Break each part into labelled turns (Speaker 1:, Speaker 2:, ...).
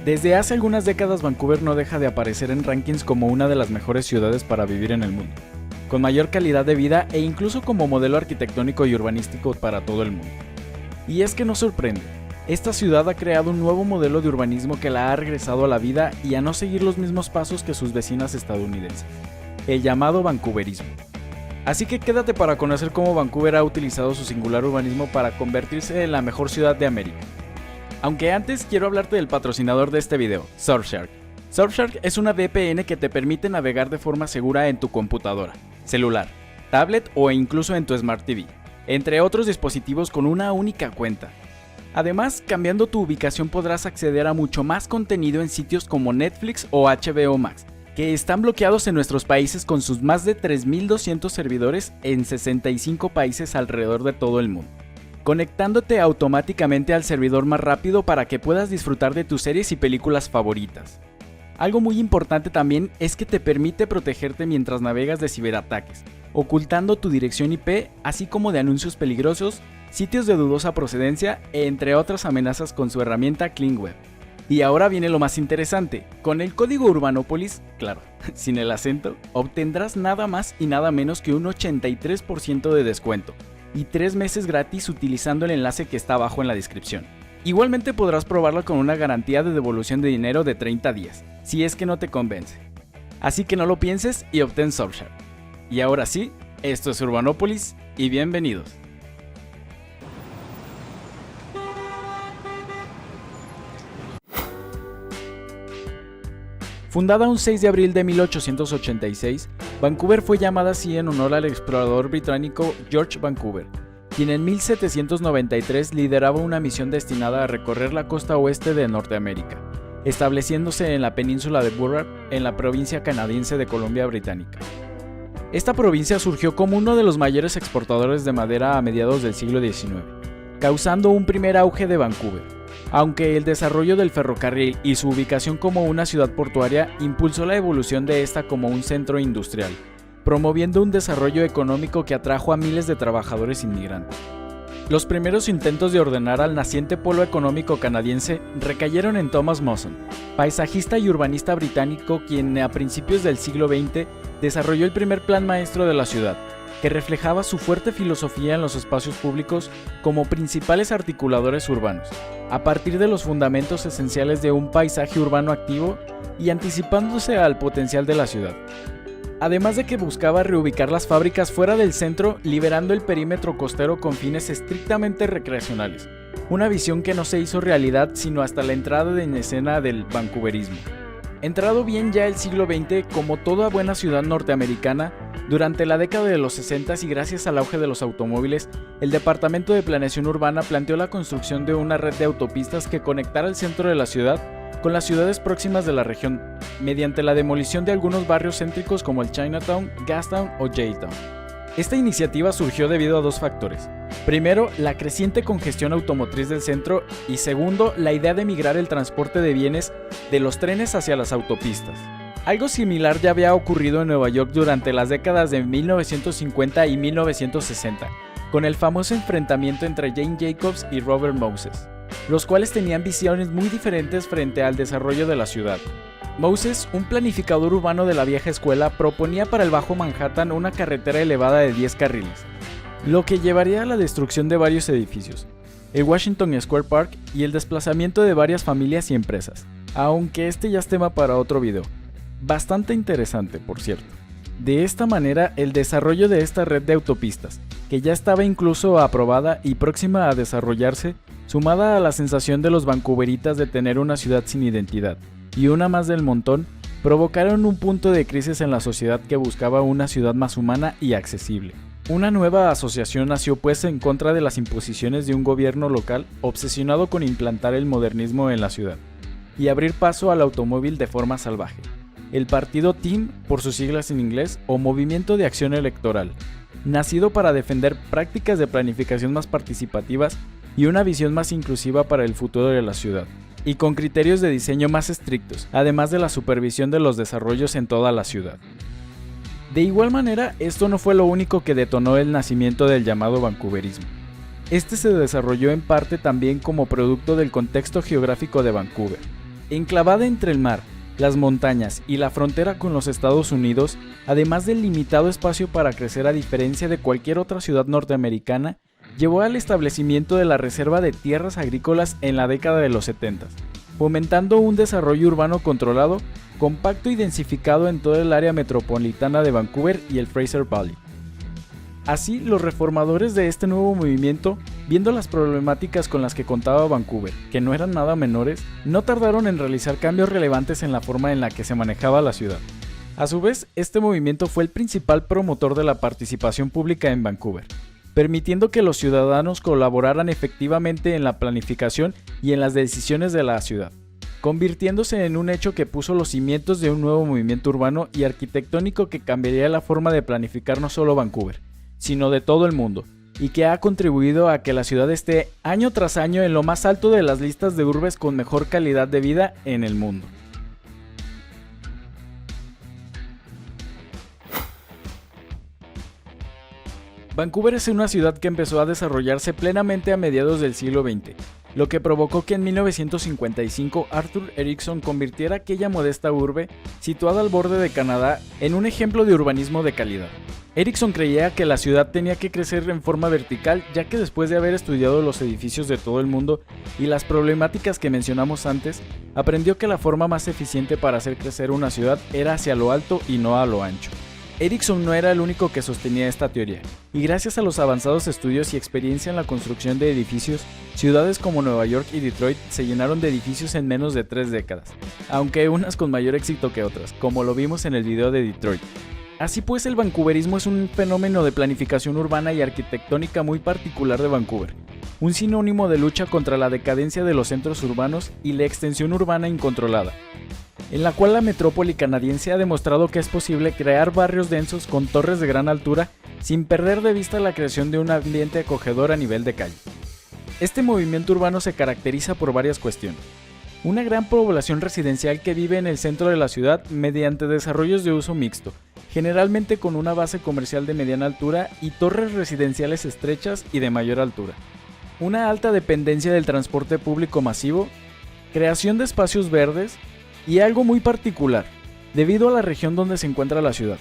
Speaker 1: Desde hace algunas décadas Vancouver no deja de aparecer en rankings como una de las mejores ciudades para vivir en el mundo, con mayor calidad de vida e incluso como modelo arquitectónico y urbanístico para todo el mundo. Y es que no sorprende, esta ciudad ha creado un nuevo modelo de urbanismo que la ha regresado a la vida y a no seguir los mismos pasos que sus vecinas estadounidenses, el llamado vancouverismo. Así que quédate para conocer cómo Vancouver ha utilizado su singular urbanismo para convertirse en la mejor ciudad de América. Aunque antes quiero hablarte del patrocinador de este video, Surfshark. Surfshark es una VPN que te permite navegar de forma segura en tu computadora, celular, tablet o incluso en tu Smart TV, entre otros dispositivos con una única cuenta. Además, cambiando tu ubicación podrás acceder a mucho más contenido en sitios como Netflix o HBO Max, que están bloqueados en nuestros países con sus más de 3.200 servidores en 65 países alrededor de todo el mundo, conectándote automáticamente al servidor más rápido para que puedas disfrutar de tus series y películas favoritas. Algo muy importante también es que te permite protegerte mientras navegas de ciberataques, ocultando tu dirección IP, así como de anuncios peligrosos, sitios de dudosa procedencia, entre otras amenazas con su herramienta CleanWeb. Y ahora viene lo más interesante, con el código Urbanopolis, claro, sin el acento, obtendrás nada más y nada menos que un 83% de descuento y 3 meses gratis utilizando el enlace que está abajo en la descripción. Igualmente podrás probarlo con una garantía de devolución de dinero de 30 días, si es que no te convence. Así que no lo pienses y obtén Surfshark. Y ahora sí, esto es Urbanopolis y bienvenidos. Fundada un 6 de abril de 1886, Vancouver fue llamada así en honor al explorador británico George Vancouver, quien en 1793 lideraba una misión destinada a recorrer la costa oeste de Norteamérica, estableciéndose en la península de Burrard, en la provincia canadiense de Columbia Británica. Esta provincia surgió como uno de los mayores exportadores de madera a mediados del siglo XIX, causando un primer auge de Vancouver. Aunque el desarrollo del ferrocarril y su ubicación como una ciudad portuaria impulsó la evolución de esta como un centro industrial, promoviendo un desarrollo económico que atrajo a miles de trabajadores inmigrantes. Los primeros intentos de ordenar al naciente polo económico canadiense recayeron en Thomas Mawson, paisajista y urbanista británico quien a principios del siglo XX desarrolló el primer plan maestro de la ciudad, que reflejaba su fuerte filosofía en los espacios públicos como principales articuladores urbanos, a partir de los fundamentos esenciales de un paisaje urbano activo y anticipándose al potencial de la ciudad. Además de que buscaba reubicar las fábricas fuera del centro, liberando el perímetro costero con fines estrictamente recreacionales, una visión que no se hizo realidad sino hasta la entrada en escena del vancouverismo. Entrado bien ya el siglo XX, como toda buena ciudad norteamericana, durante la década de los 60 y gracias al auge de los automóviles, el Departamento de Planeación Urbana planteó la construcción de una red de autopistas que conectara el centro de la ciudad con las ciudades próximas de la región, mediante la demolición de algunos barrios céntricos como el Chinatown, Gastown o Jaytown. Esta iniciativa surgió debido a dos factores. Primero, la creciente congestión automotriz del centro y segundo, la idea de migrar el transporte de bienes de los trenes hacia las autopistas. Algo similar ya había ocurrido en Nueva York durante las décadas de 1950 y 1960, con el famoso enfrentamiento entre Jane Jacobs y Robert Moses, los cuales tenían visiones muy diferentes frente al desarrollo de la ciudad. Moses, un planificador urbano de la vieja escuela, proponía para el Bajo Manhattan una carretera elevada de 10 carriles, lo que llevaría a la destrucción de varios edificios, el Washington Square Park y el desplazamiento de varias familias y empresas, aunque este ya es tema para otro video. Bastante interesante, por cierto. De esta manera, el desarrollo de esta red de autopistas, que ya estaba incluso aprobada y próxima a desarrollarse, sumada a la sensación de los vancouveritas de tener una ciudad sin identidad, y una más del montón, provocaron un punto de crisis en la sociedad que buscaba una ciudad más humana y accesible. Una nueva asociación nació pues en contra de las imposiciones de un gobierno local obsesionado con implantar el modernismo en la ciudad, y abrir paso al automóvil de forma salvaje. El partido TEAM, por sus siglas en inglés, o Movimiento de Acción Electoral, nacido para defender prácticas de planificación más participativas y una visión más inclusiva para el futuro de la ciudad, y con criterios de diseño más estrictos, además de la supervisión de los desarrollos en toda la ciudad. De igual manera, esto no fue lo único que detonó el nacimiento del llamado vancouverismo. Este se desarrolló en parte también como producto del contexto geográfico de Vancouver, Enclavada entre el mar, las montañas y la frontera con los Estados Unidos, además del limitado espacio para crecer a diferencia de cualquier otra ciudad norteamericana, llevó al establecimiento de la Reserva de Tierras Agrícolas en la década de los 70, fomentando un desarrollo urbano controlado, compacto y densificado en todo el área metropolitana de Vancouver y el Fraser Valley. Así, los reformadores de este nuevo movimiento, viendo las problemáticas con las que contaba Vancouver, que no eran nada menores, no tardaron en realizar cambios relevantes en la forma en la que se manejaba la ciudad. A su vez, este movimiento fue el principal promotor de la participación pública en Vancouver, permitiendo que los ciudadanos colaboraran efectivamente en la planificación y en las decisiones de la ciudad, convirtiéndose en un hecho que puso los cimientos de un nuevo movimiento urbano y arquitectónico que cambiaría la forma de planificar no solo Vancouver, sino de todo el mundo, y que ha contribuido a que la ciudad esté año tras año en lo más alto de las listas de urbes con mejor calidad de vida en el mundo. Vancouver es una ciudad que empezó a desarrollarse plenamente a mediados del siglo XX, lo que provocó que en 1955 Arthur Erickson convirtiera aquella modesta urbe, situada al borde de Canadá, en un ejemplo de urbanismo de calidad. Erickson creía que la ciudad tenía que crecer en forma vertical, ya que después de haber estudiado los edificios de todo el mundo y las problemáticas que mencionamos antes, aprendió que la forma más eficiente para hacer crecer una ciudad era hacia lo alto y no a lo ancho. Erickson no era el único que sostenía esta teoría, y gracias a los avanzados estudios y experiencia en la construcción de edificios, ciudades como Nueva York y Detroit se llenaron de edificios en menos de 3 décadas, aunque unas con mayor éxito que otras, como lo vimos en el video de Detroit. Así pues, el vancouverismo es un fenómeno de planificación urbana y arquitectónica muy particular de Vancouver, un sinónimo de lucha contra la decadencia de los centros urbanos y la extensión urbana incontrolada, en la cual la metrópoli canadiense ha demostrado que es posible crear barrios densos con torres de gran altura sin perder de vista la creación de un ambiente acogedor a nivel de calle. Este movimiento urbano se caracteriza por varias cuestiones. Una gran población residencial que vive en el centro de la ciudad mediante desarrollos de uso mixto, generalmente con una base comercial de mediana altura y torres residenciales estrechas y de mayor altura. Una alta dependencia del transporte público masivo, creación de espacios verdes y algo muy particular, debido a la región donde se encuentra la ciudad,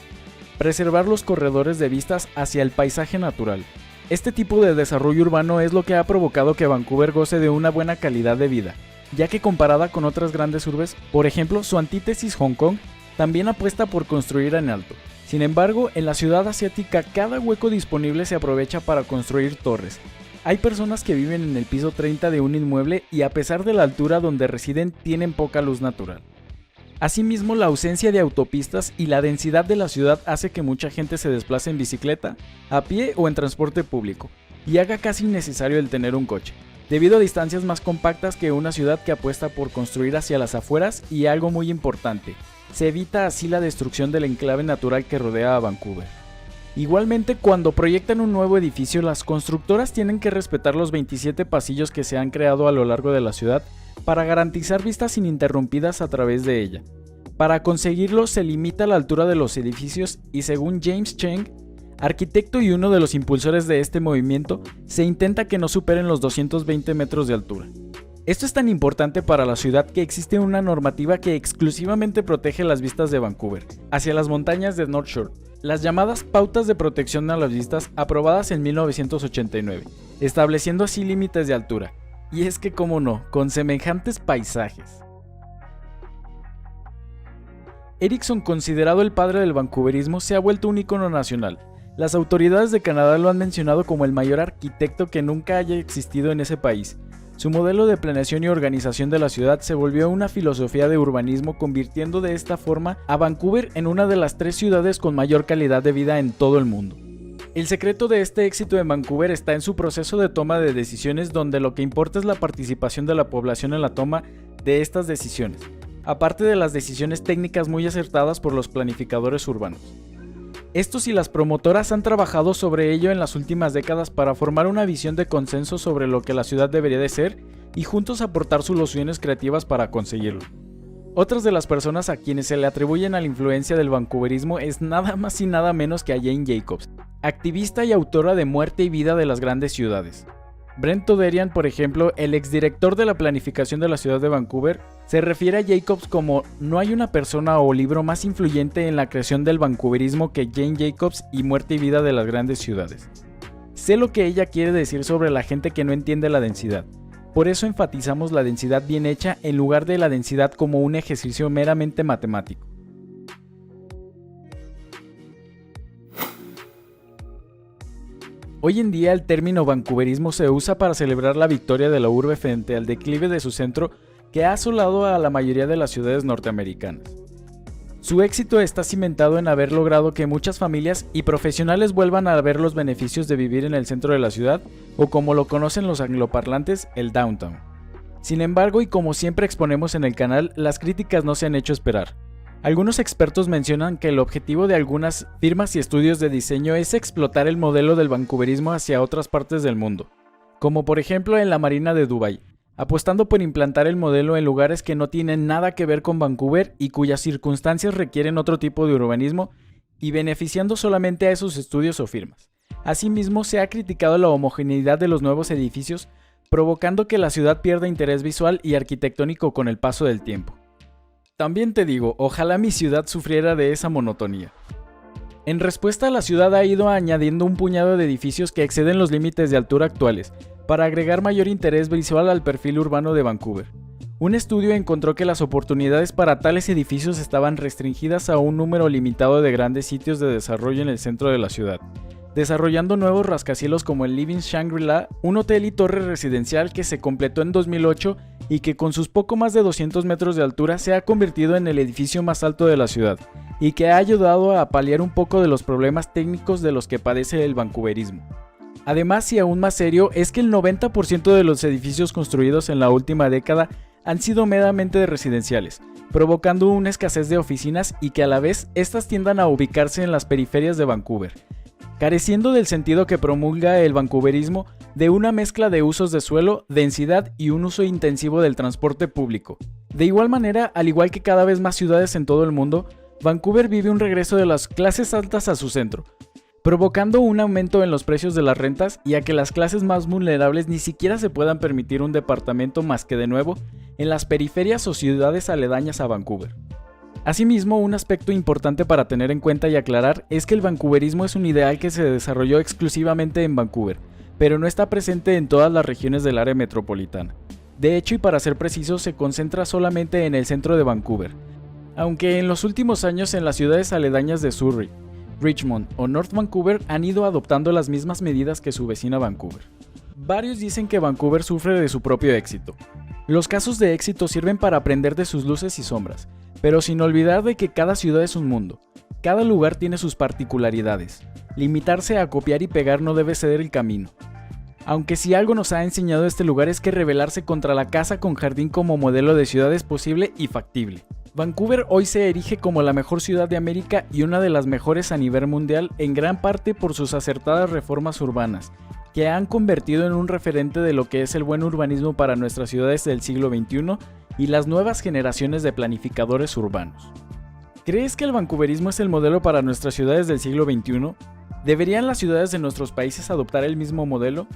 Speaker 1: preservar los corredores de vistas hacia el paisaje natural. Este tipo de desarrollo urbano es lo que ha provocado que Vancouver goce de una buena calidad de vida, ya que comparada con otras grandes urbes, por ejemplo su antítesis Hong Kong, también apuesta por construir en alto. Sin embargo, en la ciudad asiática cada hueco disponible se aprovecha para construir torres. Hay personas que viven en el piso 30 de un inmueble y a pesar de la altura donde residen tienen poca luz natural. Asimismo, la ausencia de autopistas y la densidad de la ciudad hace que mucha gente se desplace en bicicleta, a pie o en transporte público, y haga casi innecesario el tener un coche, debido a distancias más compactas que una ciudad que apuesta por construir hacia las afueras y algo muy importante, se evita así la destrucción del enclave natural que rodea a Vancouver. Igualmente, cuando proyectan un nuevo edificio, las constructoras tienen que respetar los 27 pasillos que se han creado a lo largo de la ciudad para garantizar vistas ininterrumpidas a través de ella. Para conseguirlo se limita la altura de los edificios y según James Cheng, arquitecto y uno de los impulsores de este movimiento, se intenta que no superen los 220 metros de altura. Esto es tan importante para la ciudad que existe una normativa que exclusivamente protege las vistas de Vancouver, hacia las montañas de North Shore, las llamadas pautas de protección a las vistas aprobadas en 1989, estableciendo así límites de altura. Y es que cómo no, con semejantes paisajes. Erickson, considerado el padre del vancouverismo, se ha vuelto un ícono nacional. Las autoridades de Canadá lo han mencionado como el mayor arquitecto que nunca haya existido en ese país. Su modelo de planeación y organización de la ciudad se volvió una filosofía de urbanismo, convirtiendo de esta forma a Vancouver en una de las 3 ciudades con mayor calidad de vida en todo el mundo. El secreto de este éxito en Vancouver está en su proceso de toma de decisiones, donde lo que importa es la participación de la población en la toma de estas decisiones, aparte de las decisiones técnicas muy acertadas por los planificadores urbanos. Estos y las promotoras han trabajado sobre ello en las últimas décadas para formar una visión de consenso sobre lo que la ciudad debería de ser y juntos aportar soluciones creativas para conseguirlo. Otras de las personas a quienes se le atribuyen a la influencia del vancouverismo es nada más y nada menos que a Jane Jacobs, activista y autora de Muerte y Vida de las Grandes Ciudades. Brent Toderian, por ejemplo, el exdirector de la planificación de la ciudad de Vancouver, Se refiere a Jacobs como no hay una persona o libro más influyente en la creación del vancouverismo que Jane Jacobs y Muerte y Vida de las Grandes Ciudades. Sé lo que ella quiere decir sobre la gente que no entiende la densidad. Por eso enfatizamos la densidad bien hecha en lugar de la densidad como un ejercicio meramente matemático. Hoy en día el término vancouverismo se usa para celebrar la victoria de la urbe frente al declive de su centro que ha asolado a la mayoría de las ciudades norteamericanas. Su éxito está cimentado en haber logrado que muchas familias y profesionales vuelvan a ver los beneficios de vivir en el centro de la ciudad, o como lo conocen los angloparlantes, el downtown. Sin embargo, y como siempre exponemos en el canal, las críticas no se han hecho esperar. Algunos expertos mencionan que el objetivo de algunas firmas y estudios de diseño es explotar el modelo del vancouverismo hacia otras partes del mundo, como por ejemplo en la Marina de Dubái, apostando por implantar el modelo en lugares que no tienen nada que ver con Vancouver y cuyas circunstancias requieren otro tipo de urbanismo, y beneficiando solamente a esos estudios o firmas. Asimismo, se ha criticado la homogeneidad de los nuevos edificios, provocando que la ciudad pierda interés visual y arquitectónico con el paso del tiempo. También te digo, ojalá mi ciudad sufriera de esa monotonía. En respuesta, la ciudad ha ido añadiendo un puñado de edificios que exceden los límites de altura actuales, para agregar mayor interés visual al perfil urbano de Vancouver. Un estudio encontró que las oportunidades para tales edificios estaban restringidas a un número limitado de grandes sitios de desarrollo en el centro de la ciudad, desarrollando nuevos rascacielos como el Living Shangri-La, un hotel y torre residencial que se completó en 2008 y que con sus poco más de 200 metros de altura se ha convertido en el edificio más alto de la ciudad, y que ha ayudado a paliar un poco de los problemas técnicos de los que padece el vancouverismo. Además, y aún más serio, es que el 90% de los edificios construidos en la última década han sido meramente residenciales, provocando una escasez de oficinas y que a la vez estas tiendan a ubicarse en las periferias de Vancouver, careciendo del sentido que promulga el vancouverismo de una mezcla de usos de suelo, densidad y un uso intensivo del transporte público. De igual manera, al igual que cada vez más ciudades en todo el mundo, Vancouver vive un regreso de las clases altas a su centro, provocando un aumento en los precios de las rentas y a que las clases más vulnerables ni siquiera se puedan permitir un departamento más que de nuevo en las periferias o ciudades aledañas a Vancouver. Asimismo, un aspecto importante para tener en cuenta y aclarar es que el vancouverismo es un ideal que se desarrolló exclusivamente en Vancouver, pero no está presente en todas las regiones del área metropolitana. De hecho, y para ser preciso, se concentra solamente en el centro de Vancouver, aunque en los últimos años en las ciudades aledañas de Surrey, Richmond o North Vancouver han ido adoptando las mismas medidas que su vecina Vancouver. Varios dicen que Vancouver sufre de su propio éxito. Los casos de éxito sirven para aprender de sus luces y sombras, pero sin olvidar de que cada ciudad es un mundo. Cada lugar tiene sus particularidades. Limitarse a copiar y pegar no debe ser el camino. Aunque si algo nos ha enseñado este lugar es que rebelarse contra la casa con jardín como modelo de ciudad es posible y factible. Vancouver hoy se erige como la mejor ciudad de América y una de las mejores a nivel mundial, en gran parte por sus acertadas reformas urbanas, que han convertido en un referente de lo que es el buen urbanismo para nuestras ciudades del siglo XXI y las nuevas generaciones de planificadores urbanos. ¿Crees que el vancouverismo es el modelo para nuestras ciudades del siglo XXI? ¿Deberían las ciudades de nuestros países adoptar el mismo modelo?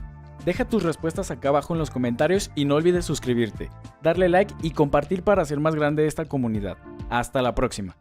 Speaker 1: Deja tus respuestas acá abajo en los comentarios y no olvides suscribirte, darle like y compartir para hacer más grande esta comunidad. Hasta la próxima.